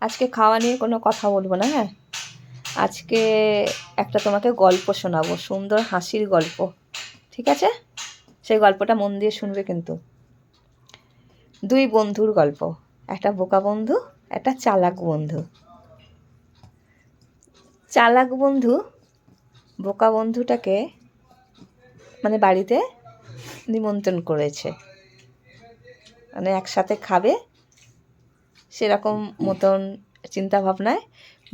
আজকে খাওয়া নিয়ে কোনো কথা বলবো না, হ্যাঁ। আজকে একটা তোমাকে গল্প শোনাবো, সুন্দর হাসির গল্প, ঠিক আছে? সেই গল্পটা মন দিয়ে শুনবে কিন্তু। দুই বন্ধুর গল্প, একটা বোকা বন্ধু, একটা চালাক বন্ধু। চালাক বন্ধু বোকা বন্ধুটাকে মানে বাড়িতে নিমন্ত্রণ করেছে, মানে একসাথে খাবে সেরকম মতন চিন্তা ভাবনায়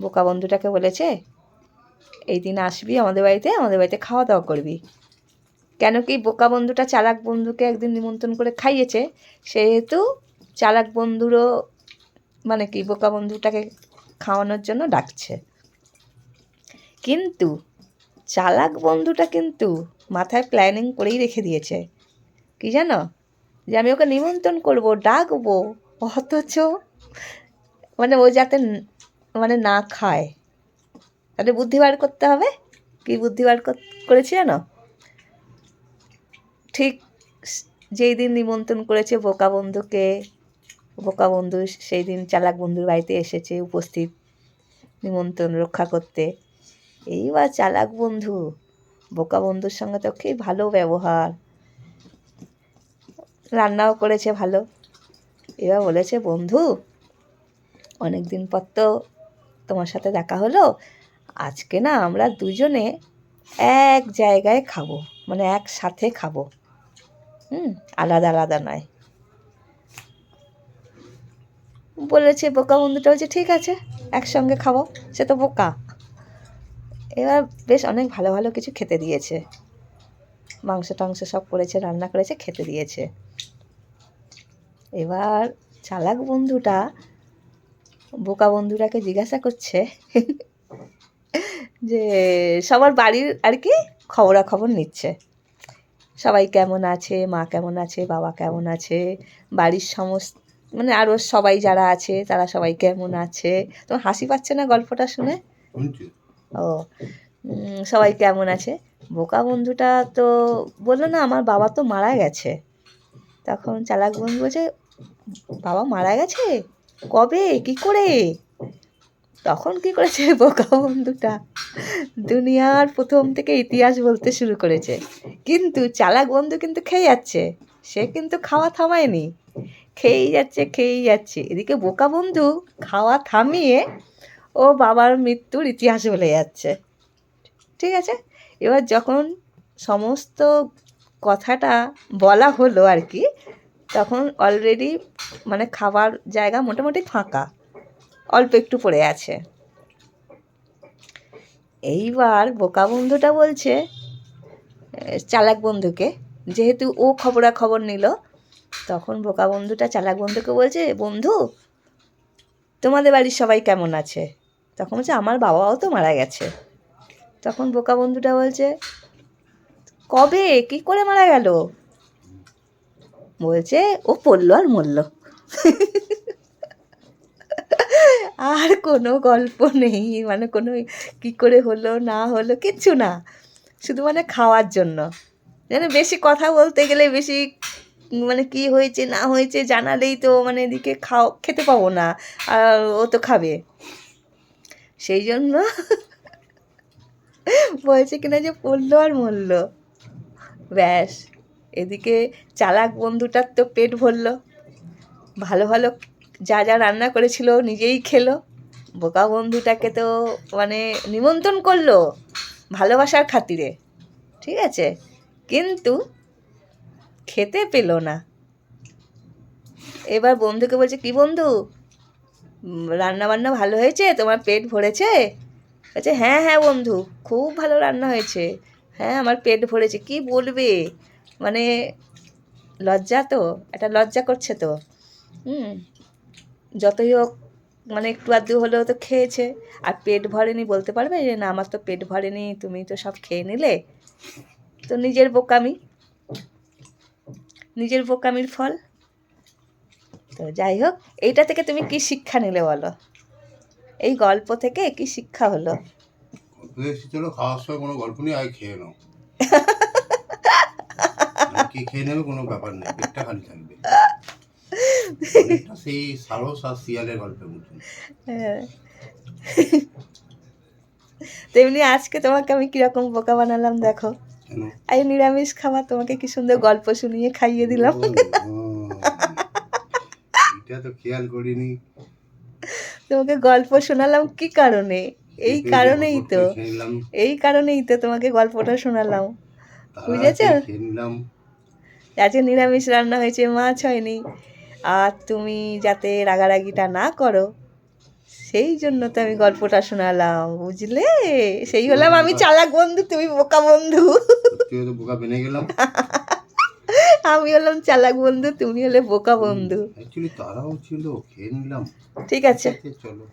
বোকা বন্ধুটাকে বলেছে, এই দিন আসবি আমাদের বাড়িতে খাওয়া দাওয়া করবি। কেন কি বোকা বন্ধুটা চালাক বন্ধুকে একদিন নিমন্ত্রণ করে খাইয়েছে, সেহেতু চালাক বন্ধুরও মানে কি বোকা বন্ধুটাকে খাওয়ানোর জন্য ডাকছে। কিন্তু চালাক বন্ধুটা কিন্তু মাথায় প্ল্যানিং করেই রেখে দিয়েছে, কি জানো, যে আমি ওকে নিমন্ত্রণ করব, ডাকবো, অথচ মানে ও যাতে মানে না খায়। তাহলে বুদ্ধি বার করতে হবে। কি বুদ্ধি বার করেছি জানো? ঠিক যেই দিন নিমন্ত্রণ করেছে বোকা বন্ধুকে, বোকা বন্ধু সেই দিন চালাক বন্ধুর বাড়িতে এসেছে উপস্থিত নিমন্ত্রণ রক্ষা করতে। এইবার চালাক বন্ধু বোকা বন্ধুর সঙ্গে তো খুব ভালো ব্যবহার, রান্নাও করেছে ভালো। এবার বলেছে, বন্ধু অনেক দিন পর তো তোমার সাথে দেখা হলো, আজকে না আমরা দুজনে এক জায়গায় খাবো, মানে একসাথে খাবো, আলাদা আলাদা নয়। বলেছে বোকা বন্ধুটা, বলছে ঠিক আছে একসঙ্গে খাবো, সে তো বোকা। এবার বেশ অনেক ভালো ভালো কিছু খেতে দিয়েছে, মাংস টাংস সব করেছে, রান্না করেছে, খেতে দিয়েছে। এবার চালাক বন্ধুটা বোকা বন্ধুটাকে জিজ্ঞাসা করছে যে সবার বাড়ির আর কি খবরাখবর নিচ্ছে, সবাই কেমন আছে, মা কেমন আছে, বাবা কেমন আছে, বাড়ির সমস্ত মানে আরও সবাই যারা আছে তারা সবাই কেমন আছে। তোমার হাসি পাচ্ছে না গল্পটা শুনে? ও, সবাই কেমন আছে। বোকা বন্ধুটা তো বললো, না আমার বাবা তো মারা গেছে। তখন চালাক বন্ধু বলছে, বাবা মারা গেছে? কবে, কি করে? তখন কি করেছে বোকা বন্ধুটা দুনিয়ার প্রথম থেকে ইতিহাস বলতে শুরু করেছে। কিন্তু চালাক বন্ধু কিন্তু খেয়ে যাচ্ছে, সে কিন্তু খাওয়া থামায়নি, খেয়েই যাচ্ছে। এদিকে বোকা বন্ধু খাওয়া থামিয়ে ও বাবার মৃত্যুর ইতিহাস বলে যাচ্ছে, ঠিক আছে? এবার যখন সমস্ত কথাটা বলা হলো আর কি, তখন অলরেডি মানে খাবার জায়গা মোটামুটি ফাঁকা, অল্প একটু পড়ে আছে। এইবার বোকা বন্ধুটা বলছে চালাক বন্ধুকে, যেহেতু ও খবরাখবর নিল, তখন বোকা বন্ধুটা চালাক বন্ধুকে বলছে, বন্ধু তোমাদের বাড়ির সবাই কেমন আছে? তখন বলছে, আমার বাবাও তো মারা গেছে। তখন বোকা বন্ধুটা বলছে, কবে, কি করে মারা গেল? বলছে, ও পড়লো আর মরলো। আর কোনো গল্প নেই, মানে কোনো কি করে হলো না হলো কিচ্ছু না, শুধু মানে খাওয়ার জন্য। যেন বেশি কথা বলতে গেলে বেশি মানে কি হয়েছে না হয়েছে জানালেই তো মানে এদিকে খেতে পাবো না, আর ও তো খাবে, সেই জন্য বলছে কিনা যে পড়লো আর মরলো, ব্যাস। এদিকে চালাক বন্ধুটার তো পেট ভরলো, ভালো ভালো যা যা রান্না করেছিল নিজেই খেলো। বোকা বন্ধুটাকে তো মানে নিমন্ত্রণ করলো ভালোবাসার খাতিরে, ঠিক আছে, কিন্তু খেতে পেলো না। এবার বন্ধুকে বলছে, কি বন্ধু রান্না বান্না ভালো হয়েছে, তোমার পেট ভরেছে? বলছে, হ্যাঁ হ্যাঁ বন্ধু খুব ভালো রান্না হয়েছে, হ্যাঁ আমার পেট ভরেছে। কি বলবে, মানে লজ্জা তো, একটা লজ্জা করছে তো, যতই হোক মানে একটু আধটু হলেও তো খেয়েছে, আর পেট ভরেনি বলতে পারবে যে না আমার তো পেট ভরেনি, তুমি তো সব খেয়ে নিলে। তো নিজের বোকামির ফল। তো যাই হোক, এইটা থেকে তুমি কি শিক্ষা নিলে বলো? এই গল্প থেকে কি শিক্ষা হলো? চলো খাওয়ার সময় কোনো গল্প নেই, আয় খেয়ে নাও। কি খেয়ে নেবে কোনো ব্যাপার নেই, পেটটা খালি থাকবে। অনেকটা সেই সারস আর শিয়ালের গল্পের মতন। হ্যাঁ। তেমনি আজকে তোমাকে আমি কিরকম বোকা বানালাম দেখো। কেন? এই নিরামিষ খাবার, তোমাকে কি সুন্দর গল্প শুনিয়ে খাইয়ে দিলাম। এটা তো খেয়াল করিনি। তোমাকে গল্প শোনালাম কি কারণে? এই পেঁপে দিয়ে কারণেই গটগট তো, করে খেয়ে নিলাম, এই কারণেই তো তোমাকে গল্পটা শোনালাম, বুঝেছ? তাড়াতাড়ি খেয়ে নিলাম। আজকে নিরামিষ রান্না হয়েছে, মাছ হয়নি। আর তুমি যাতে রাগারাগিটা না করো সেই জন্য তো আমি গল্পটা শোনালাম, বুঝলে? সেই হলাম আমি চালাক বন্ধু, তুমি বোকা বন্ধু। সত্যি তো বোকা বেনে গেলাম। আমি হলাম চালাক বন্ধু, তুমি হলে বোকা বন্ধু। অ্যাকচুয়ালি তারাও ছিল, খেয়ে নিলাম। ঠিক আছে। চলো।